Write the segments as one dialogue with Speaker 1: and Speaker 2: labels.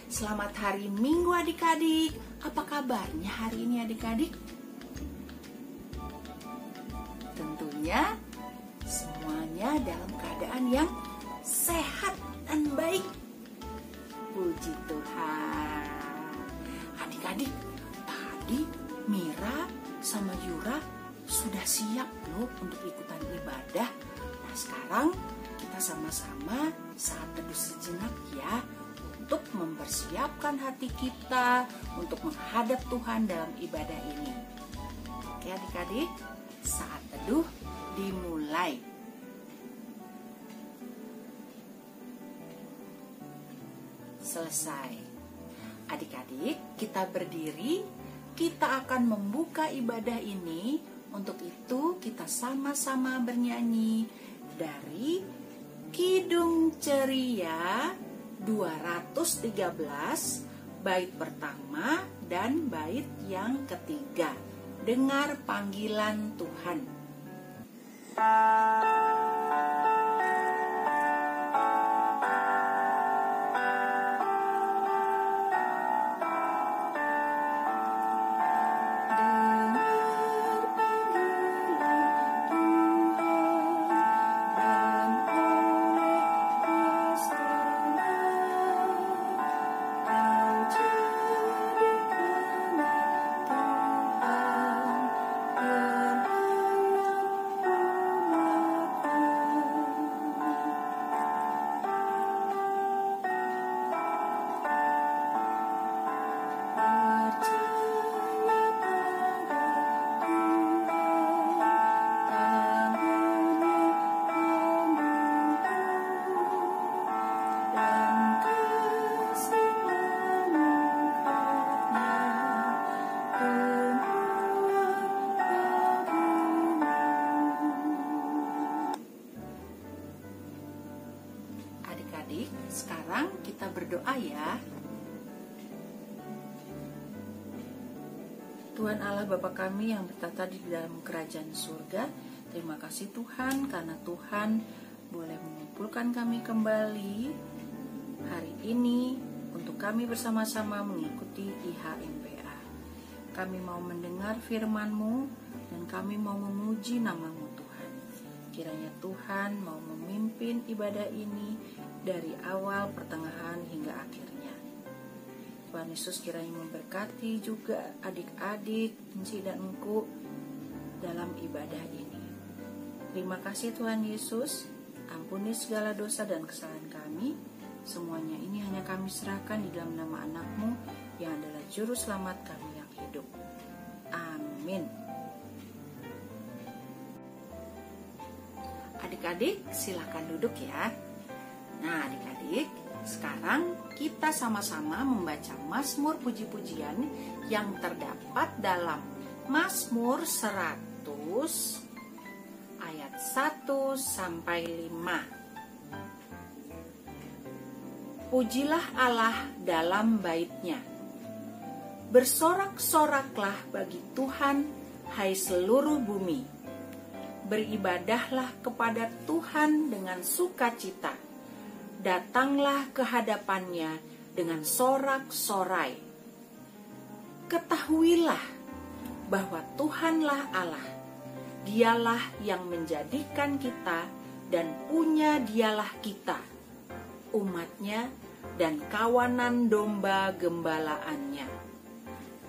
Speaker 1: Selamat hari Minggu adik-adik. Apa kabarnya hari ini adik-adik? Tentunya semuanya dalam keadaan yang sehat dan baik. Puji Tuhan. Adik-adik, tadi Mira sama Yura sudah siap loh untuk ikutan ibadah. Nah, sekarang kita sama-sama saat teduh sejenak ya, untuk mempersiapkan hati kita untuk menghadap Tuhan dalam ibadah ini. Oke adik-adik, saat teduh dimulai. Selesai. Adik-adik, kita berdiri, kita akan membuka ibadah ini. Untuk itu kita sama-sama bernyanyi dari Kidung Ceria 213, bait pertama dan bait yang ketiga. Dengar panggilan Tuhan. Adik-adik, sekarang kita berdoa ya. Tuhan Allah Bapa kami yang bertata di dalam kerajaan surga, terima kasih Tuhan karena Tuhan boleh mengumpulkan kami kembali hari ini untuk kami bersama-sama mengikuti IHMPA. Kami mau mendengar firman-Mu dan kami mau memuji nama-Mu Tuhan. Kiranya Tuhan mau memimpin ibadah ini dari awal, pertengahan, hingga akhirnya. Tuhan Yesus kiranya memberkati juga adik-adik, Enci dan Engku dalam ibadah ini. Terima kasih Tuhan Yesus, ampuni segala dosa dan kesalahan kami. Semuanya ini hanya kami serahkan di dalam nama anak-Mu yang adalah juru selamat kami yang hidup. Amin. Adik-adik, silakan duduk ya. Nah, adik-adik, sekarang kita sama-sama membaca Mazmur puji-pujian yang terdapat dalam Mazmur 100 ayat 1 sampai 5. Pujilah Allah dalam bait-Nya. Bersorak-soraklah bagi Tuhan, hai seluruh bumi. Beribadahlah kepada Tuhan dengan sukacita. Datanglah ke hadapannya dengan sorak-sorai. Ketahuilah bahwa Tuhanlah Allah. Dialah yang menjadikan kita dan punya Dialah kita, umatnya dan kawanan domba gembalaannya.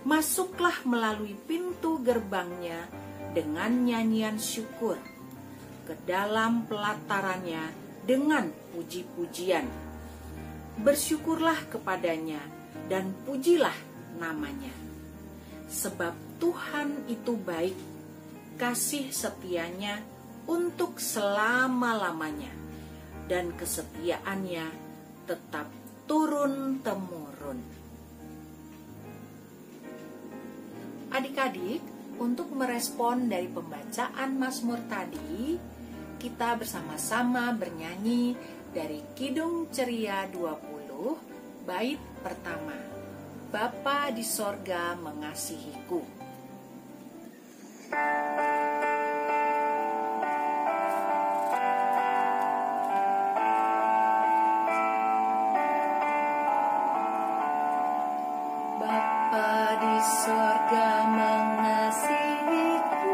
Speaker 1: Masuklah melalui pintu gerbangnya dengan nyanyian syukur, ke dalam pelatarannya dengan puji-pujian. Bersyukurlah kepadanya dan pujilah namanya. Sebab Tuhan itu baik, kasih setianya untuk selama-lamanya, dan kesetiaannya tetap turun-temurun. Adik-adik, untuk merespon dari pembacaan Mazmur tadi, kita bersama-sama bernyanyi dari Kidung Ceria 20, bait pertama. Bapa di sorga mengasihiku. Bapa di sorga mengasihiku,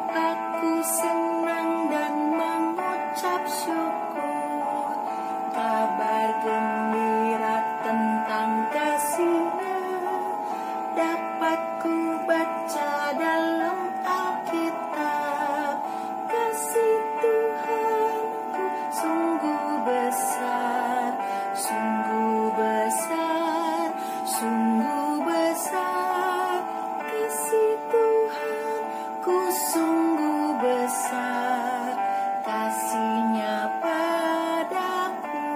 Speaker 1: aku senang dan mengucap syukur. Kabar gembira tentang kasih-Nya dapat ku baca dalam Alkitab. Kasih Tuhanku sungguh besar, sungguh besar, sungguh besar. Kasih Tuhanku sungguh besar, kasih-Nya padaku.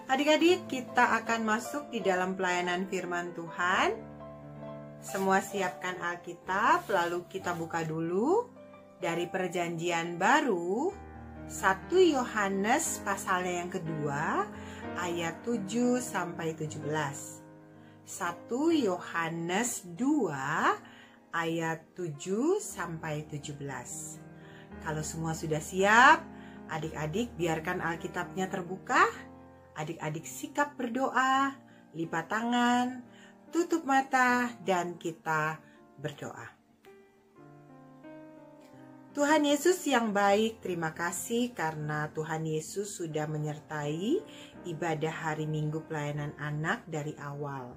Speaker 2: Adik-adik, kita akan masuk di dalam pelayanan firman Tuhan. Semua siapkan Alkitab, lalu kita buka dulu dari Perjanjian Baru 1 Yohanes pasalnya yang kedua ayat 7 sampai 17. 1 Yohanes 2 ayat 7 sampai 17. Kalau semua sudah siap, adik-adik biarkan Alkitabnya terbuka. Adik-adik sikap berdoa, lipat tangan, tutup mata, dan kita berdoa. Tuhan Yesus yang baik, terima kasih karena Tuhan Yesus sudah menyertai ibadah hari Minggu pelayanan anak dari awal.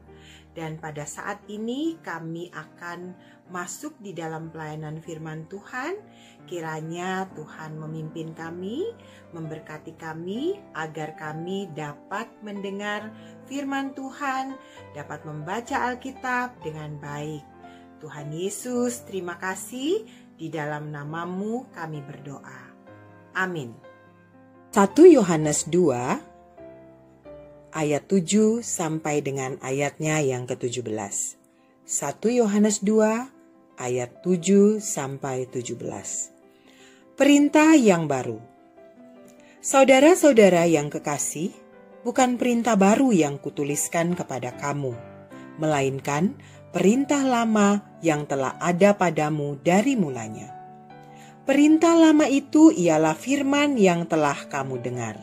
Speaker 2: Dan pada saat ini kami akan masuk di dalam pelayanan firman Tuhan. Kiranya Tuhan memimpin kami, memberkati kami, agar kami dapat mendengar firman Tuhan, dapat membaca Alkitab dengan baik. Tuhan Yesus, terima kasih. Di dalam nama-Mu kami berdoa. Amin. 1 Yohanes 2 ayat 7 sampai dengan ayatnya yang ke-17. 1 Yohanes 2 ayat 7 sampai 17. Perintah yang baru. Saudara-saudara yang kekasih, bukan perintah baru yang kutuliskan kepada kamu, melainkan perintah lama yang telah ada padamu dari mulanya. Perintah lama itu ialah firman yang telah kamu dengar.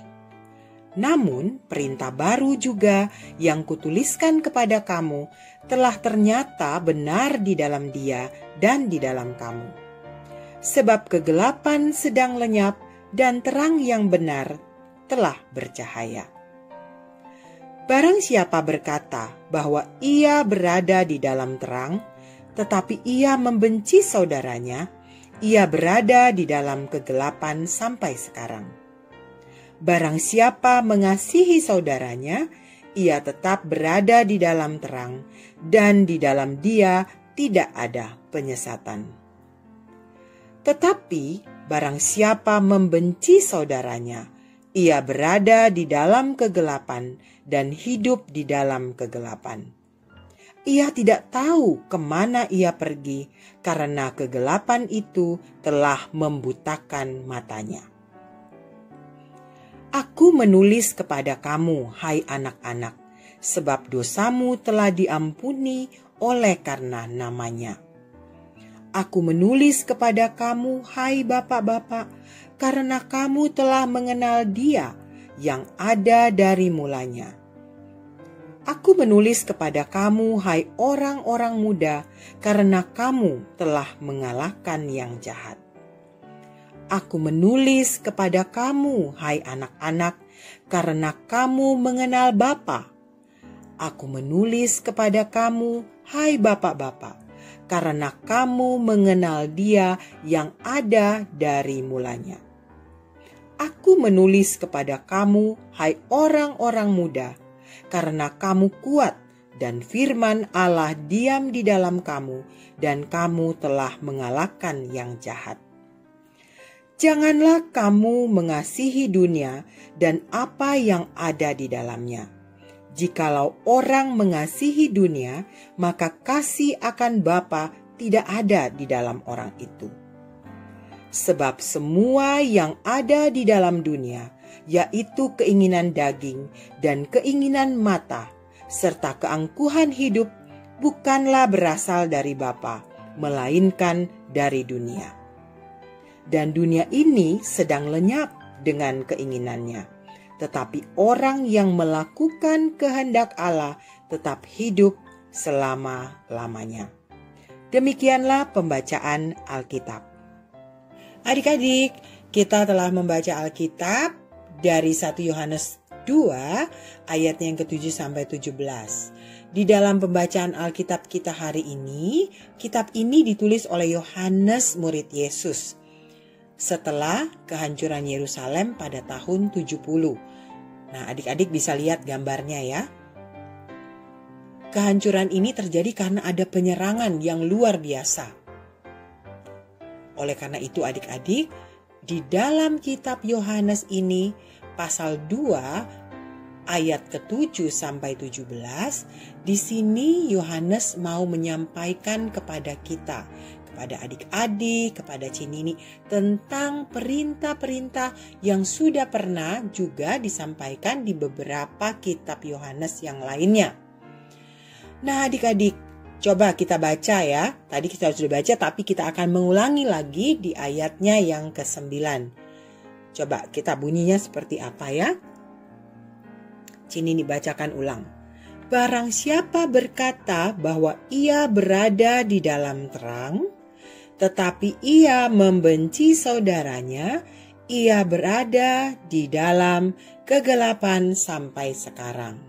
Speaker 2: Namun, perintah baru juga yang kutuliskan kepada kamu telah ternyata benar di dalam Dia dan di dalam kamu. Sebab kegelapan sedang lenyap dan terang yang benar telah bercahaya. Barang siapa berkata bahwa ia berada di dalam terang, tetapi ia membenci saudaranya, ia berada di dalam kegelapan sampai sekarang. Barang siapa mengasihi saudaranya, ia tetap berada di dalam terang, dan di dalam dia tidak ada penyesatan. Tetapi barang siapa membenci saudaranya, ia berada di dalam kegelapan dan hidup di dalam kegelapan. Ia tidak tahu kemana ia pergi karena kegelapan itu telah membutakan matanya. Aku menulis kepada kamu, hai anak-anak, sebab dosamu telah diampuni oleh karena namanya. Aku menulis kepada kamu, hai bapak-bapak, karena kamu telah mengenal Dia yang ada dari mulanya. Aku menulis kepada kamu, hai orang-orang muda, karena kamu telah mengalahkan yang jahat. Aku menulis kepada kamu, hai anak-anak, karena kamu mengenal Bapa. Aku menulis kepada kamu, hai bapak-bapak, karena kamu mengenal Dia yang ada dari mulanya. Aku menulis kepada kamu, hai orang-orang muda, karena kamu kuat dan firman Allah diam di dalam kamu, dan kamu telah mengalahkan yang jahat. Janganlah kamu mengasihi dunia dan apa yang ada di dalamnya. Jikalau orang mengasihi dunia, maka kasih akan Bapa tidak ada di dalam orang itu. Sebab semua yang ada di dalam dunia, yaitu keinginan daging dan keinginan mata, serta keangkuhan hidup, bukanlah berasal dari Bapa, melainkan dari dunia. Dan dunia ini sedang lenyap dengan keinginannya. Tetapi orang yang melakukan kehendak Allah tetap hidup selama-lamanya. Demikianlah pembacaan Alkitab. Adik-adik, kita telah membaca Alkitab dari 1 Yohanes 2 ayatnya yang ke-7 sampai 17. Di dalam pembacaan Alkitab kita hari ini, kitab ini ditulis oleh Yohanes murid Yesus setelah kehancuran Yerusalem pada tahun 70. Nah, adik-adik bisa lihat gambarnya ya. Kehancuran ini terjadi karena ada penyerangan yang luar biasa. Oleh karena itu adik-adik, di dalam kitab Yohanes ini pasal 2 ayat ke-7 sampai 17, di sini Yohanes mau menyampaikan kepada kita, kepada adik-adik, kepada Cinini tentang perintah-perintah yang sudah pernah juga disampaikan di beberapa kitab Yohanes yang lainnya. Nah, adik-adik, coba kita baca ya. Tadi kita sudah baca, tapi kita akan mengulangi lagi di ayatnya yang ke-9. Coba kita bunyinya seperti apa ya? Cinini bacakan ulang. Barang siapa berkata bahwa ia berada di dalam terang, tetapi ia membenci saudaranya, ia berada di dalam kegelapan sampai sekarang.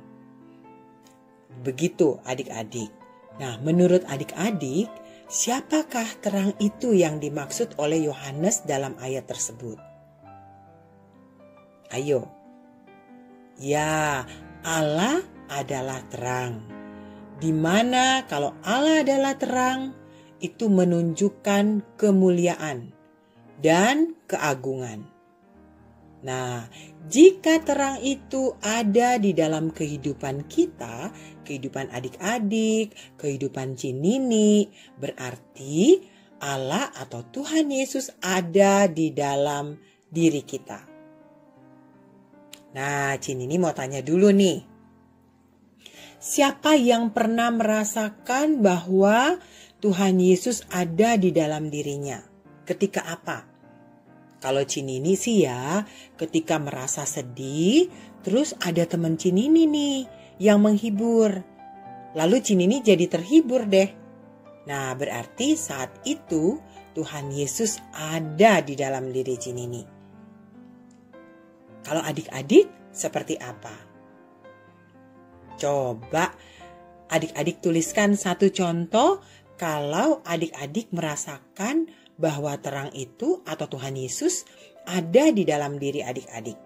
Speaker 2: Begitu adik-adik. Nah, menurut adik-adik, siapakah terang itu yang dimaksud oleh Yohanes dalam ayat tersebut? Ayo. Ya, Allah adalah terang. Di mana kalau Allah adalah terang, itu menunjukkan kemuliaan dan keagungan. Nah, jika terang itu ada di dalam kehidupan kita, kehidupan adik-adik, kehidupan Cinini, berarti Allah atau Tuhan Yesus ada di dalam diri kita. Nah, Cinini mau tanya dulu nih. Siapa yang pernah merasakan bahwa Tuhan Yesus ada di dalam dirinya? Ketika apa? Kalau Cinini sih ya, ketika merasa sedih, terus ada teman Cinini nih yang menghibur. Lalu Cinini jadi terhibur deh. Nah, berarti saat itu Tuhan Yesus ada di dalam diri Cinini. Kalau adik-adik seperti apa? Coba adik-adik tuliskan satu contoh kalau adik-adik merasakan bahwa terang itu atau Tuhan Yesus ada di dalam diri adik-adik.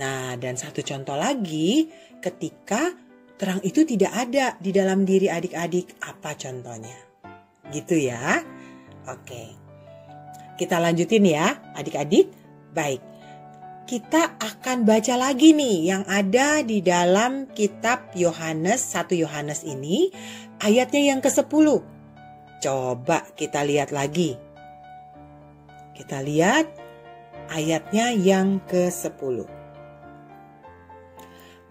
Speaker 2: Nah, dan satu contoh lagi, ketika terang itu tidak ada di dalam diri adik-adik, apa contohnya? Gitu ya. Oke. Kita lanjutin ya, adik-adik. Baik. Kita akan baca lagi nih yang ada di dalam kitab Yohanes, 1 Yohanes ini, ayatnya yang ke-10. Coba kita lihat lagi. Kita lihat ayatnya yang ke-10.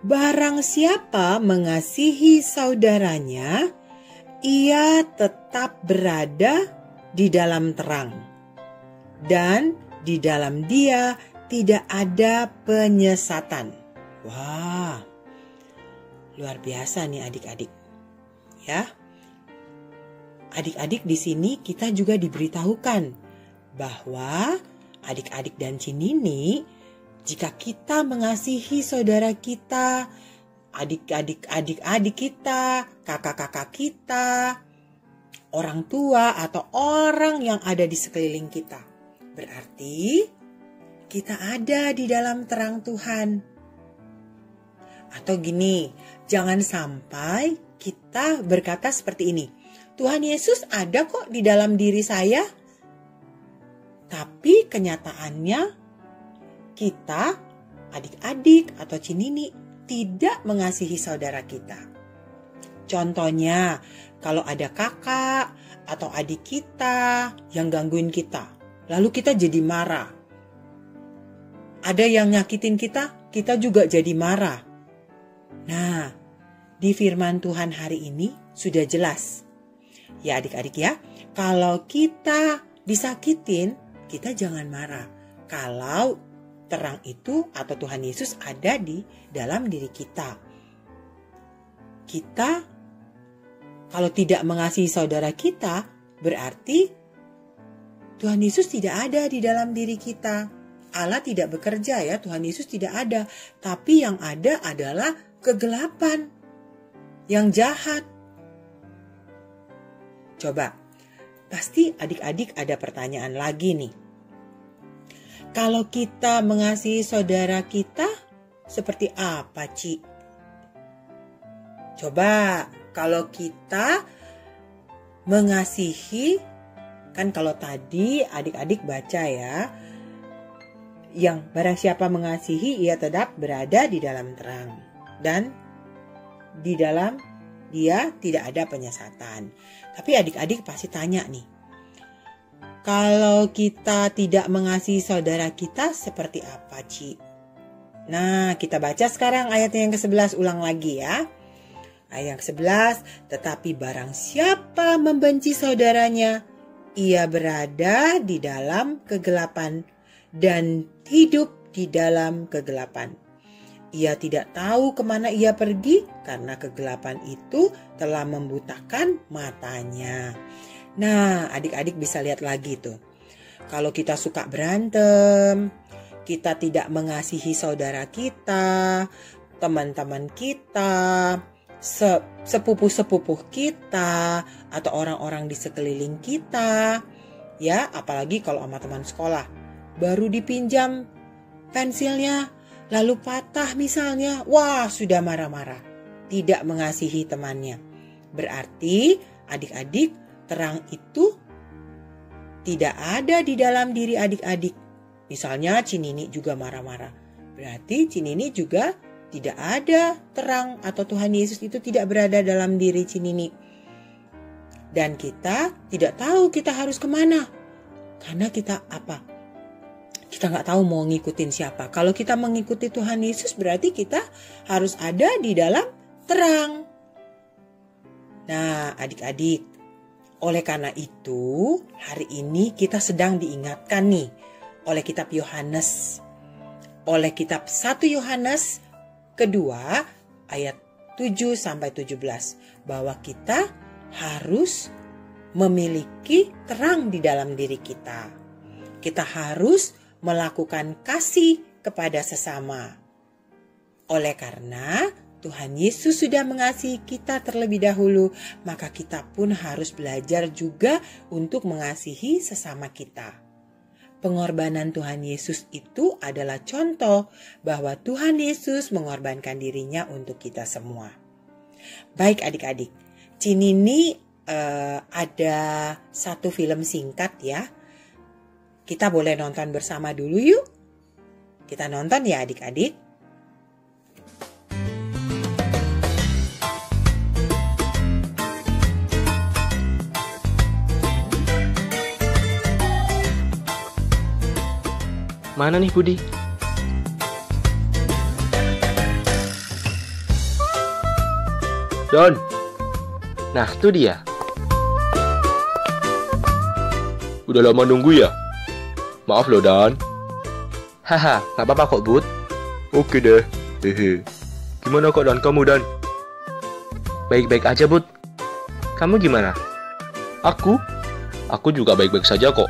Speaker 2: Barang siapa mengasihi saudaranya, ia tetap berada di dalam terang, dan di dalam dia tidak ada penyesatan. Wah, luar biasa nih adik-adik. Ya, adik-adik di sini kita juga diberitahukan bahwa adik-adik dan Cinini, jika kita mengasihi saudara kita, adik-adik kita, kakak-kakak kita, orang tua atau orang yang ada di sekeliling kita, berarti kita ada di dalam terang Tuhan. Atau gini, jangan sampai kita berkata seperti ini, Tuhan Yesus ada kok di dalam diri saya. Tapi kenyataannya kita, adik-adik atau Cinini, tidak mengasihi saudara kita. Contohnya, kalau ada kakak atau adik kita yang gangguin kita, lalu kita jadi marah. Ada yang nyakitin kita, kita juga jadi marah. Nah, di firman Tuhan hari ini sudah jelas Ya adik-adik ya, kalau kita disakitin, kita jangan marah. Kalau terang itu atau Tuhan Yesus ada di dalam diri kita. Kita kalau tidak mengasihi saudara kita, berarti Tuhan Yesus tidak ada di dalam diri kita. Allah tidak bekerja ya, Tuhan Yesus tidak ada. Tapi yang ada adalah kegelapan, yang jahat. Coba, pasti adik-adik ada pertanyaan lagi nih. Kalau kita mengasihi saudara kita, seperti apa, Ci? Coba, kalau kita mengasihi, kan kalau tadi adik-adik baca ya, yang barang siapa mengasihi, ia tetap berada di dalam terang. Dan di dalam dia tidak ada penyesatan. Tapi adik-adik pasti tanya nih, kalau kita tidak mengasihi saudara kita seperti apa, Ci? Nah, kita baca sekarang ayatnya yang ke-11, ulang lagi ya. Ayat yang ke-11, tetapi barang siapa membenci saudaranya, ia berada di dalam kegelapan dan hidup di dalam kegelapan. Ia tidak tahu kemana ia pergi karena kegelapan itu telah membutakan matanya. Nah, adik-adik bisa lihat lagi tuh. Kalau kita suka berantem, kita tidak mengasihi saudara kita, teman-teman kita, sepupu-sepupuh kita, atau orang-orang di sekeliling kita, ya, apalagi kalau sama teman sekolah. Baru dipinjam pensilnya, lalu patah misalnya, wah sudah marah-marah, tidak mengasihi temannya. Berarti adik-adik, terang itu tidak ada di dalam diri adik-adik. Misalnya Cinini juga marah-marah, berarti Cinini juga tidak ada terang atau Tuhan Yesus itu tidak berada dalam diri Cinini. Dan kita tidak tahu kita harus kemana, karena kita apa? Kita nggak tahu mau ngikutin siapa. Kalau kita mengikuti Tuhan Yesus berarti kita harus ada di dalam terang. Nah adik-adik, oleh karena itu hari ini kita sedang diingatkan nih oleh kitab Yohanes. Oleh kitab 1 Yohanes kedua ayat 7-17. Bahwa kita harus memiliki terang di dalam diri kita. Kita harus melakukan kasih kepada sesama. Oleh karena Tuhan Yesus sudah mengasihi kita terlebih dahulu, maka kita pun harus belajar juga untuk mengasihi sesama kita. Pengorbanan Tuhan Yesus itu adalah contoh bahwa Tuhan Yesus mengorbankan dirinya untuk kita semua. Baik adik-adik, Cinini ada satu film singkat ya. Kita boleh nonton bersama dulu yuk. Kita nonton ya adik-adik.
Speaker 3: Mana nih Budi? Don. Nah, itu dia.
Speaker 4: Udah lama nunggu ya? Maaf loh, Dan.
Speaker 3: Haha, gak apa-apa kok, Bud.
Speaker 4: Oke deh. Hehe. Gimana keadaan kamu, Dan?
Speaker 3: Baik-baik aja, Bud. Kamu gimana?
Speaker 4: Aku juga baik-baik saja kok.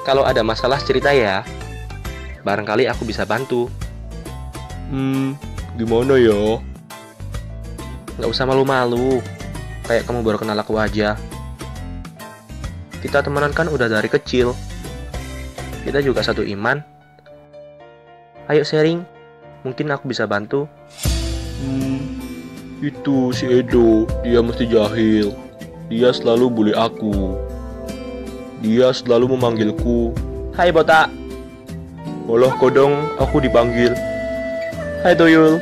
Speaker 3: Kalau ada masalah cerita ya. Barangkali aku bisa bantu.
Speaker 4: Gimana ya?
Speaker 3: Gak usah malu-malu. Kayak kamu baru kenal aku aja. Kita temenan kan udah dari kecil. Kita juga satu iman. Ayo sharing. Mungkin aku bisa bantu.
Speaker 4: Itu si Edo, dia mesti jahil. Dia selalu bully aku. Dia selalu memanggilku.
Speaker 3: Hai Botak.
Speaker 4: Malah kadang aku dipanggil.
Speaker 3: Hai Toyul.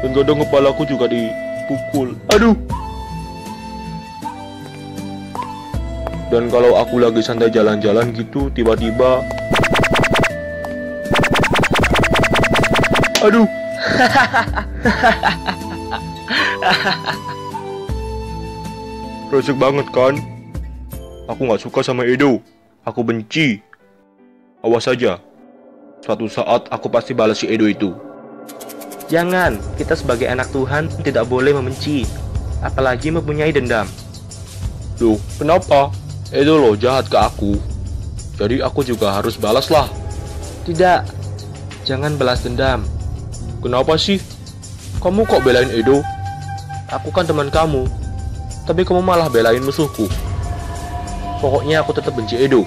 Speaker 4: Dan kadang kepalaku juga dipukul. Aduh. Dan kalau aku lagi santai jalan-jalan gitu, tiba-tiba aduh. Resek banget kan? Aku gak suka sama Edo. Aku benci. Awas saja. Suatu saat aku pasti balas si Edo itu.
Speaker 3: Jangan, kita sebagai anak Tuhan tidak boleh membenci, apalagi mempunyai dendam.
Speaker 4: Loh, kenapa? Edo loh jahat ke aku. Jadi aku juga harus balas lah.
Speaker 3: Tidak, jangan balas dendam.
Speaker 4: Kenapa sih? Kamu kok belain Edo? Aku kan teman kamu. Tapi kamu malah belain musuhku. Pokoknya aku tetap benci Edo.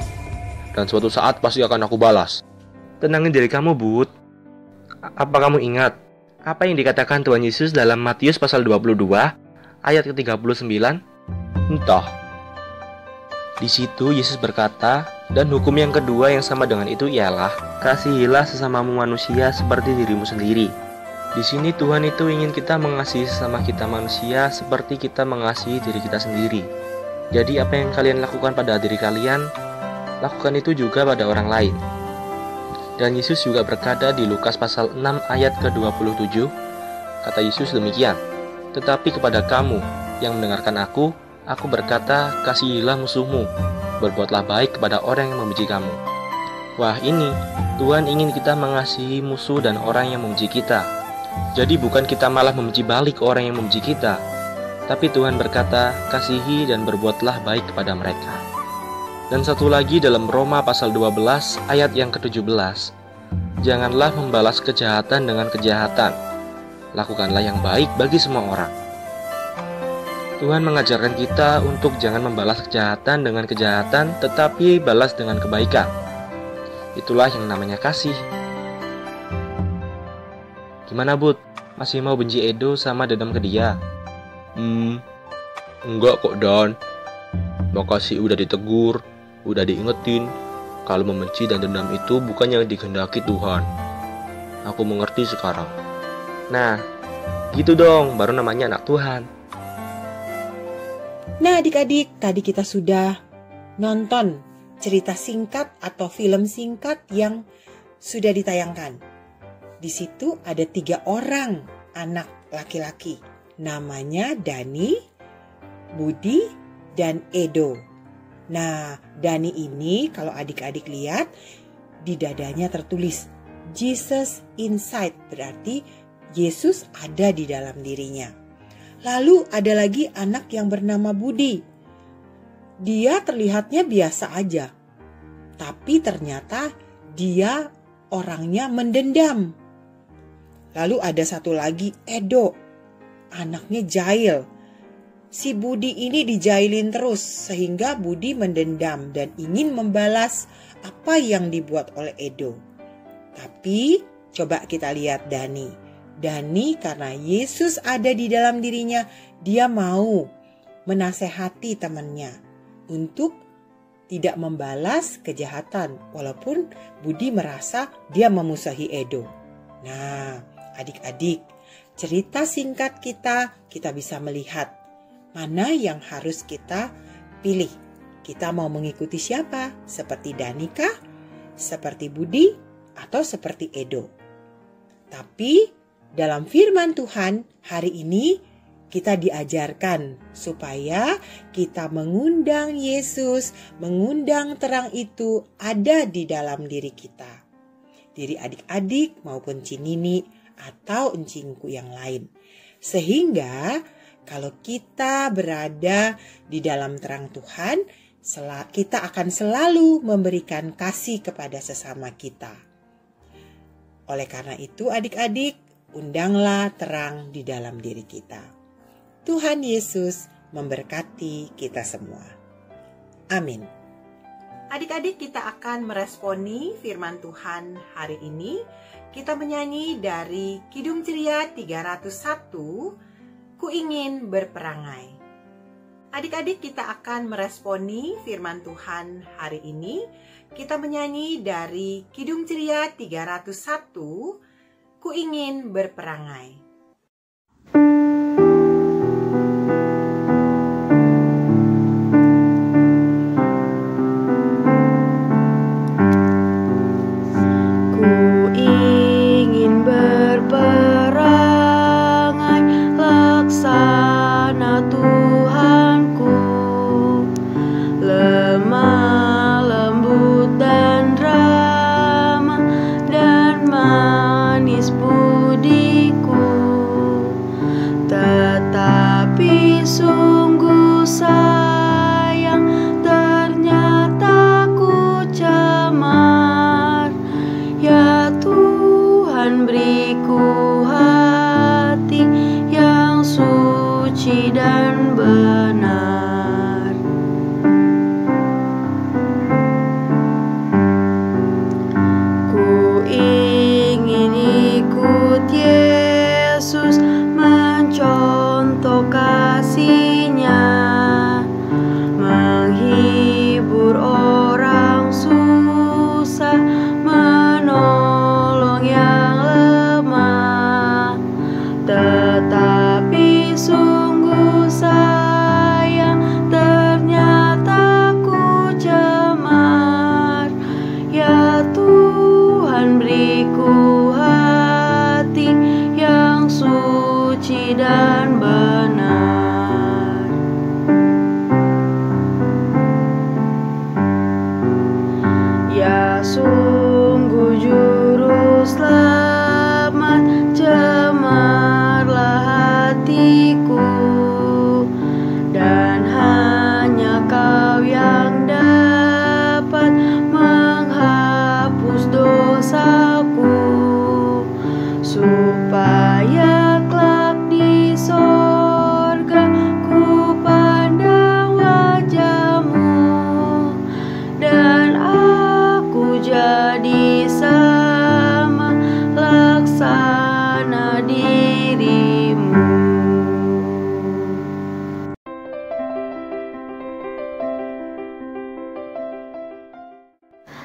Speaker 4: Dan suatu saat pasti akan aku balas.
Speaker 3: Tenangin diri kamu, Bud. Apa kamu ingat apa yang dikatakan Tuhan Yesus dalam Matius pasal 22 ayat ke-39?
Speaker 4: Entah.
Speaker 3: Di situ Yesus berkata, dan hukum yang kedua yang sama dengan itu ialah, kasihilah sesamamu manusia seperti dirimu sendiri. Di sini Tuhan itu ingin kita mengasihi sesama kita manusia seperti kita mengasihi diri kita sendiri. Jadi apa yang kalian lakukan pada diri kalian, lakukan itu juga pada orang lain. Dan Yesus juga berkata di Lukas pasal 6 ayat ke-27, kata Yesus demikian, tetapi kepada kamu yang mendengarkan aku berkata, kasihilah musuhmu, berbuatlah baik kepada orang yang membenci kamu. Wah, ini Tuhan ingin kita mengasihi musuh dan orang yang membenci kita. Jadi bukan kita malah membenci balik orang yang membenci kita, tapi Tuhan berkata, kasihi dan berbuatlah baik kepada mereka. Dan satu lagi dalam Roma pasal 12 ayat yang ke-17, janganlah membalas kejahatan dengan kejahatan, lakukanlah yang baik bagi semua orang. Tuhan mengajarkan kita untuk jangan membalas kejahatan dengan kejahatan, tetapi balas dengan kebaikan. Itulah yang namanya kasih. Gimana, Bud? Masih mau benci Edo sama dendam ke dia?
Speaker 4: Enggak kok, Dan. Makasih udah ditegur, udah diingetin. Kalau membenci dan dendam itu bukan yang dikehendaki Tuhan. Aku mengerti sekarang.
Speaker 3: Nah, gitu dong, baru namanya anak Tuhan.
Speaker 2: Nah adik-adik, tadi kita sudah nonton cerita singkat atau film singkat yang sudah ditayangkan. Di situ ada 3 orang anak laki-laki. Namanya Dani, Budi, dan Edo. Nah, Dani ini kalau adik-adik lihat di dadanya tertulis Jesus inside, berarti Yesus ada di dalam dirinya. Lalu ada lagi anak yang bernama Budi. Dia terlihatnya biasa aja, tapi ternyata dia orangnya mendendam. Lalu ada satu lagi Edo, anaknya jahil. Si Budi ini dijailin terus sehingga Budi mendendam dan ingin membalas apa yang dibuat oleh Edo. Tapi coba kita lihat Dani. Dani karena Yesus ada di dalam dirinya, dia mau menasehati temannya untuk tidak membalas kejahatan walaupun Budi merasa dia memusuhi Edo. Nah, adik-adik, cerita singkat kita bisa melihat mana yang harus kita pilih. Kita mau mengikuti siapa? Seperti Dani kah? Seperti Budi? Atau seperti Edo? Tapi dalam firman Tuhan hari ini kita diajarkan supaya kita mengundang Yesus, mengundang terang itu ada di dalam diri kita. Diri adik-adik maupun Cinini atau encingku yang lain. Sehingga kalau kita berada di dalam terang Tuhan, kita akan selalu memberikan kasih kepada sesama kita. Oleh karena itu adik-adik, undanglah terang di dalam diri kita. Tuhan Yesus memberkati kita semua. Amin.
Speaker 1: Adik-adik, kita akan meresponi firman Tuhan hari ini. Kita menyanyi dari Kidung Ceria 301, Ku ingin berperangai. Adik-adik, kita akan meresponi firman Tuhan hari ini. Kita menyanyi dari Kidung Ceria 301, Ku ingin berperangai.
Speaker 5: Laksana Tuhanku.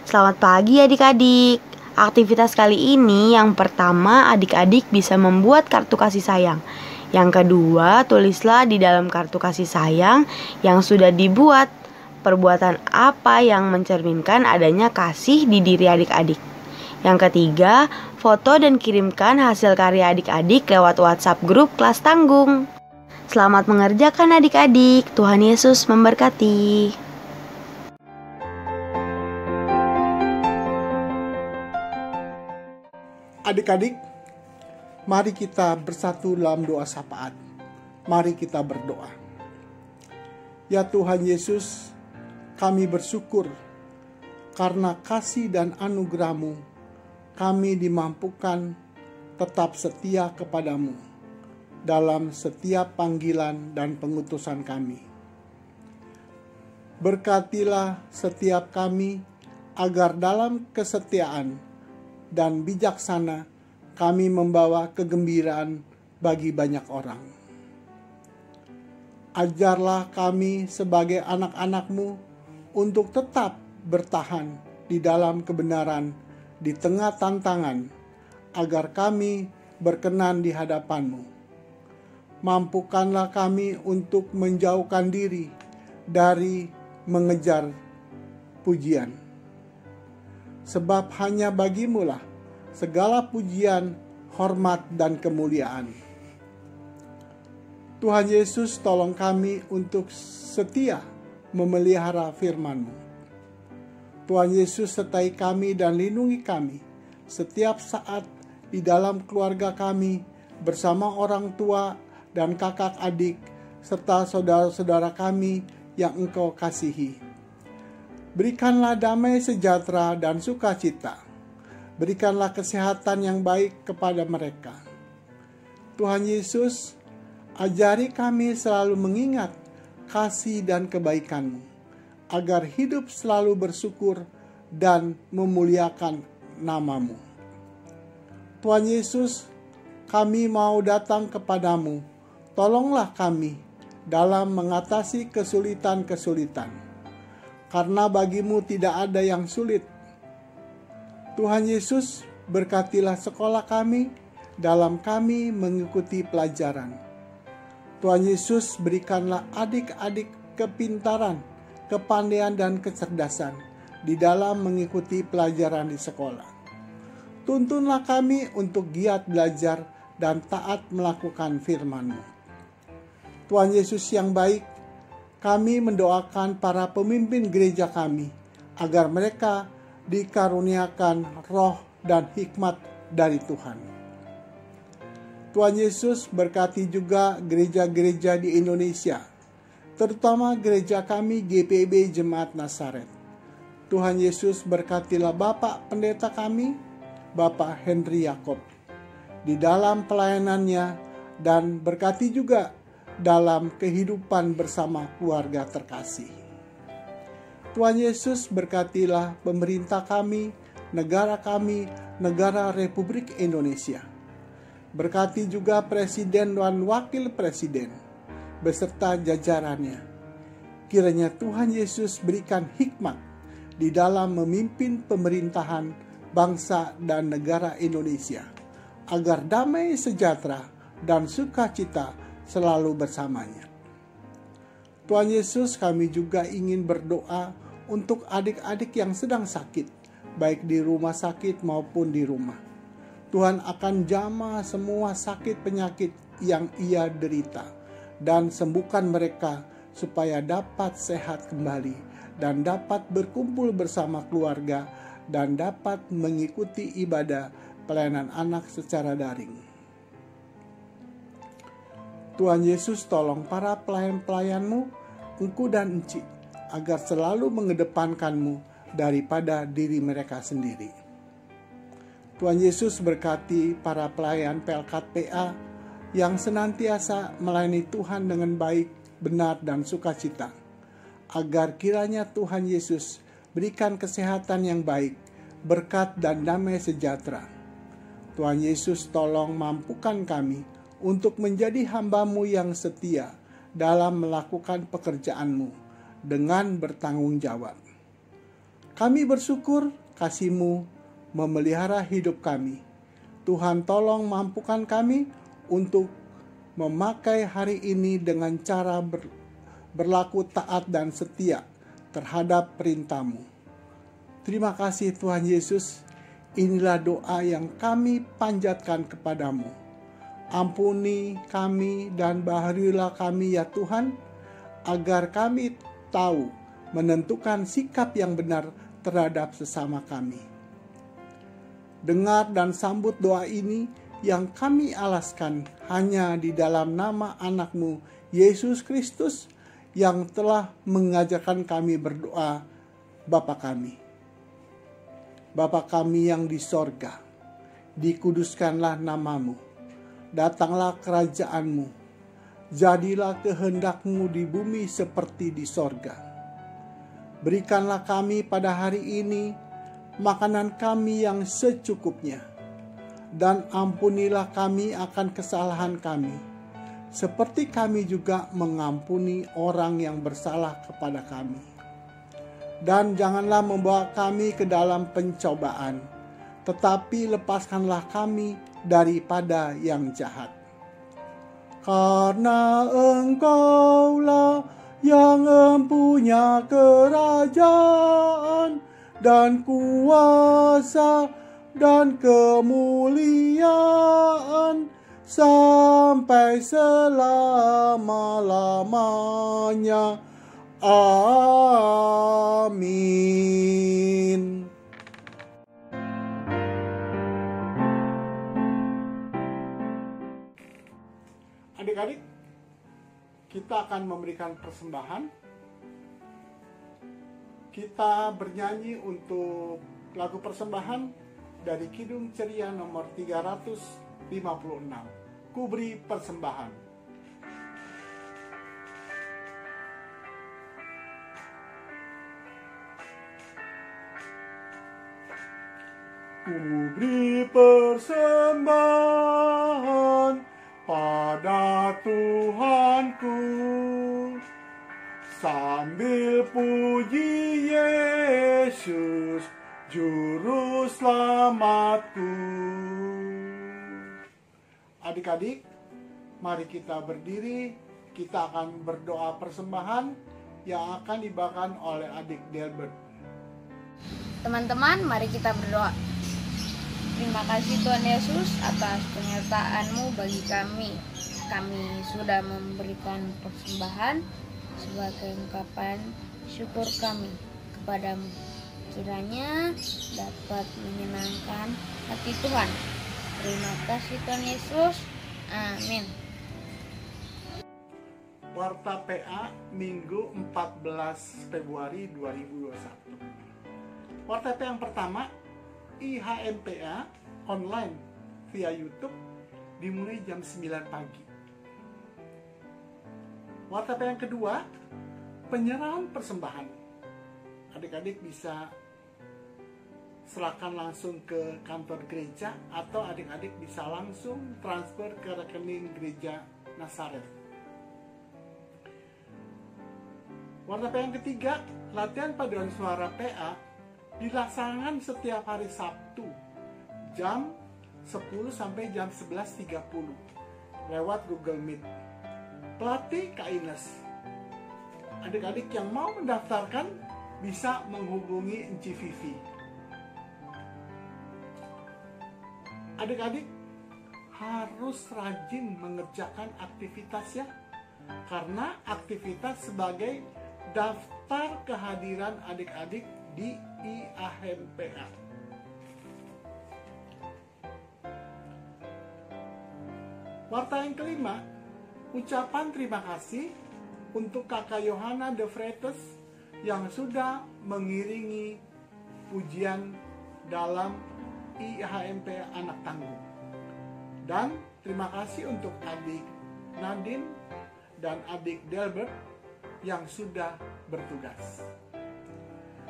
Speaker 5: Selamat pagi adik-adik. Aktivitas kali ini yang pertama adik-adik bisa membuat kartu kasih sayang. Yang kedua, tulislah di dalam kartu kasih sayang yang sudah dibuat perbuatan apa yang mencerminkan adanya kasih di diri adik-adik. Yang ketiga, foto dan kirimkan hasil karya adik-adik lewat WhatsApp grup kelas tanggung. Selamat mengerjakan adik-adik. Tuhan Yesus memberkati.
Speaker 6: Adik-adik, mari kita bersatu dalam doa syafaat. Mari kita berdoa. Ya Tuhan Yesus, kami bersyukur karena kasih dan anugerah-Mu, kami dimampukan tetap setia kepadamu dalam setiap panggilan dan pengutusan kami. Berkatilah setiap kami agar dalam kesetiaan dan bijaksana kami membawa kegembiraan bagi banyak orang. Ajarlah kami sebagai anak-anak-Mu untuk tetap bertahan di dalam kebenaran di tengah tantangan, agar kami berkenan di hadapan-Mu. Mampukanlah kami untuk menjauhkan diri dari mengejar pujian. Sebab hanya Bagimu lah segala pujian, hormat, dan kemuliaan. Tuhan Yesus, tolong kami untuk setia memelihara firman-Mu. Tuhan Yesus, sertai kami dan lindungi kami setiap saat di dalam keluarga kami, bersama orang tua dan kakak adik, serta saudara-saudara kami yang Engkau kasihi. Berikanlah damai sejahtera dan sukacita. Berikanlah kesehatan yang baik kepada mereka. Tuhan Yesus, ajari kami selalu mengingat kasih dan kebaikan-Mu, agar hidup selalu bersyukur dan memuliakan nama-Mu. Tuhan Yesus, kami mau datang kepadamu. Tolonglah kami dalam mengatasi kesulitan-kesulitan. Karena Bagimu tidak ada yang sulit. Tuhan Yesus, berkatilah sekolah kami dalam kami mengikuti pelajaran. Tuhan Yesus, berikanlah adik-adik kepintaran, kepandaian, dan kecerdasan di dalam mengikuti pelajaran di sekolah. Tuntunlah kami untuk giat belajar dan taat melakukan firman-Mu. Tuhan Yesus yang baik, kami mendoakan para pemimpin gereja kami agar mereka dikaruniakan roh dan hikmat dari Tuhan. Tuhan Yesus, berkati juga gereja-gereja di Indonesia, terutama gereja kami GPIB Jemaat Nazaret. Tuhan Yesus, berkatilah Bapak Pendeta kami, Bapak Henry Yakob, di dalam pelayanannya, dan berkati juga dalam kehidupan bersama keluarga terkasih. Tuhan Yesus, berkatilah pemerintah kami, negara Republik Indonesia. Berkati juga Presiden dan Wakil Presiden beserta jajarannya. Kiranya Tuhan Yesus berikan hikmat di dalam memimpin pemerintahan bangsa dan negara Indonesia, agar damai sejahtera dan sukacita selalu bersamanya. Tuhan Yesus, kami juga ingin berdoa untuk adik-adik yang sedang sakit, baik di rumah sakit maupun di rumah. Tuhan akan jamah semua sakit penyakit yang ia derita, dan sembuhkan mereka supaya dapat sehat kembali, dan dapat berkumpul bersama keluarga, dan dapat mengikuti ibadah pelayanan anak secara daring. Tuhan Yesus, tolong para pelayan-pelayan-Mu, Engku dan Enci, agar selalu mengedepankan-Mu daripada diri mereka sendiri. Tuhan Yesus, berkati para pelayan PLKT PA yang senantiasa melayani Tuhan dengan baik, benar, dan sukacita, agar kiranya Tuhan Yesus berikan kesehatan yang baik, berkat, dan damai sejahtera. Tuhan Yesus, tolong mampukan kami untuk menjadi hamba-Mu yang setia dalam melakukan pekerjaan-Mu dengan bertanggung jawab. Kami bersyukur kasih-Mu memelihara hidup kami. Tuhan tolong mampukan kami untuk memakai hari ini dengan cara berlaku taat dan setia terhadap perintah-Mu. Terima kasih Tuhan Yesus, inilah doa yang kami panjatkan kepadamu. Ampuni kami dan baharilah kami ya Tuhan, agar kami tahu menentukan sikap yang benar terhadap sesama kami. Dengar dan sambut doa ini yang kami alaskan hanya di dalam nama anak-Mu, Yesus Kristus, yang telah mengajarkan kami berdoa, Bapa kami. Bapa kami yang di sorga, dikuduskanlah nama-Mu, datanglah kerajaan-Mu, jadilah kehendak-Mu di bumi seperti di sorga. Berikanlah kami pada hari ini makanan kami yang secukupnya, dan ampunilah kami akan kesalahan kami, seperti kami juga mengampuni orang yang bersalah kepada kami. Dan janganlah membawa kami ke dalam pencobaan, tetapi lepaskanlah kami daripada yang jahat. Karena Engkaulah yang mempunyai kerajaan dan kuasa dan kemuliaan sampai selama-lamanya. Amin. Adik-adik, kita akan memberikan persembahan. Kita bernyanyi untuk lagu persembahan dari Kidung Ceria nomor 356. Ku beri persembahan. Ku beri persembahan pada Tuhanku, sambil puji Yesus, Juru Selamatku. Adik-adik, mari kita berdiri, kita akan berdoa persembahan yang akan dibawakan oleh adik Delbert.
Speaker 7: Teman-teman, mari kita berdoa. Terima kasih Tuhan Yesus atas penyertaan-Mu bagi kami. Kami sudah memberikan persembahan sebagai ungkapan syukur kami kepadamu. Kiranya dapat menyenangkan hati Tuhan. Terima kasih Tuhan Yesus. Amin.
Speaker 6: Warta PA Minggu 14 Februari 2021. Warta PA yang pertama, IHMPA online via YouTube dimulai jam 9 pagi. Warta yang kedua, penyerahan persembahan. Adik-adik bisa serahkan langsung ke kantor gereja atau adik-adik bisa langsung transfer ke rekening gereja Nazaret. Warta yang ketiga, latihan paduan suara PA dilaksanakan setiap hari Sabtu jam 10 sampai jam 11.30 lewat Google Meet. Pelatih Kak Ines. Adik-adik yang mau mendaftarkan bisa menghubungi Enci Vivi. Adik-adik harus rajin mengerjakan aktivitas ya, karena aktivitas sebagai daftar kehadiran adik-adik di IHMPA. Warta yang kelima, ucapan terima kasih untuk Kakak Yohana de Freitas yang sudah mengiringi pujian dalam IHMPA Anak Tangguh. Dan terima kasih untuk adik Nadine dan adik Delbert yang sudah bertugas.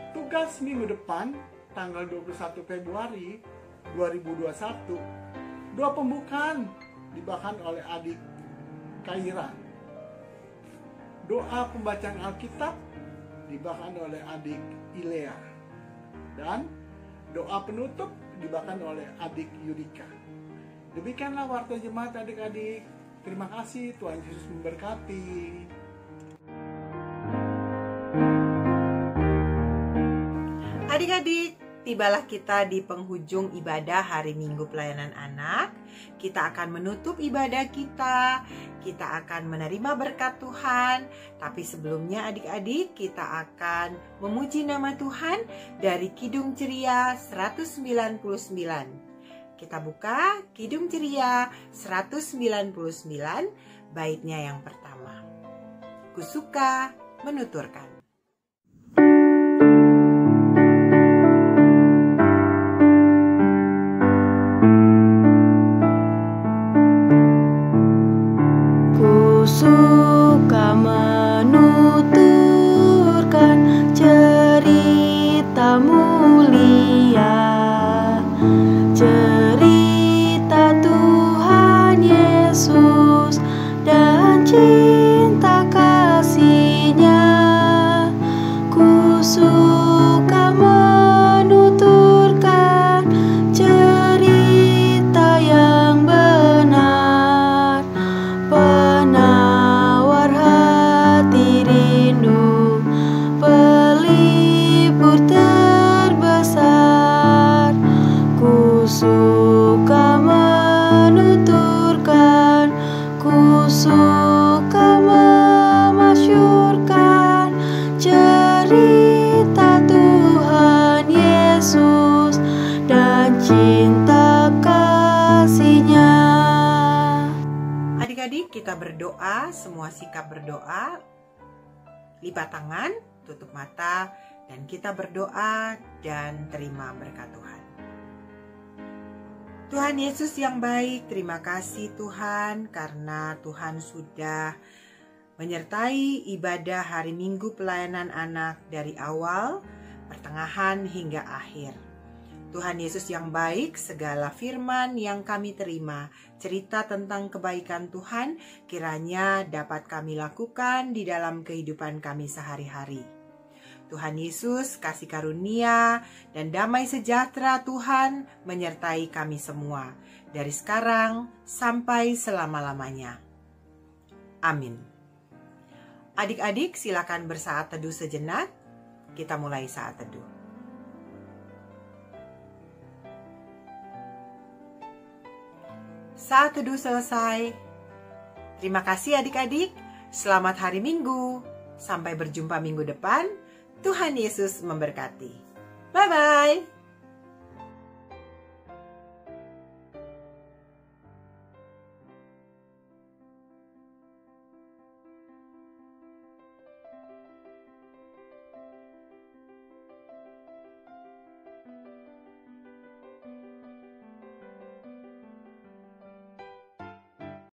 Speaker 6: Tugas minggu depan, tanggal 21 Februari 2021, doa pembukaan dibawakan oleh adik Kaira. Doa pembacaan Alkitab dibawakan oleh adik Ilea. Dan doa penutup dibawakan oleh adik Yudika. Demikianlah Warta Jemaat adik-adik. Terima kasih, Tuhan Yesus memberkati.
Speaker 2: Adik-adik, tibalah kita di penghujung ibadah hari Minggu Pelayanan Anak. Kita akan menutup ibadah kita. Kita akan menerima berkat Tuhan. Tapi sebelumnya adik-adik, kita akan memuji nama Tuhan dari Kidung Ceria 199. Kita buka Kidung Ceria 199, baitnya yang pertama. Kusuka menuturkan.
Speaker 5: Suka menuturkan cerita mulia, cerita Tuhan Yesus dan cinta kasih-Nya. Ku suka menuturkan cerita yang benar, penawar hati rindu, pelipur terbesar. Ku suka menuturkan, ku suka memasyurkan cerita Tuhan Yesus dan cinta kasih-Nya.
Speaker 2: Adik-adik, kita berdoa, semua sikap berdoa. Lipat tangan, tutup mata, dan kita berdoa dan terima berkat Tuhan. Tuhan Yesus yang baik, terima kasih Tuhan karena Tuhan sudah menyertai ibadah hari Minggu Pelayanan Anak dari awal, pertengahan hingga akhir. Tuhan Yesus yang baik, segala firman yang kami terima, cerita tentang kebaikan Tuhan, kiranya dapat kami lakukan di dalam kehidupan kami sehari-hari. Tuhan Yesus, kasih karunia dan damai sejahtera Tuhan menyertai kami semua, dari sekarang sampai selama-lamanya. Amin. Adik-adik, silakan bersaat teduh sejenak. Kita mulai saat teduh. Saat teduh selesai. Terima kasih adik-adik. Selamat hari Minggu. Sampai berjumpa minggu depan. Tuhan Yesus memberkati. Bye-bye.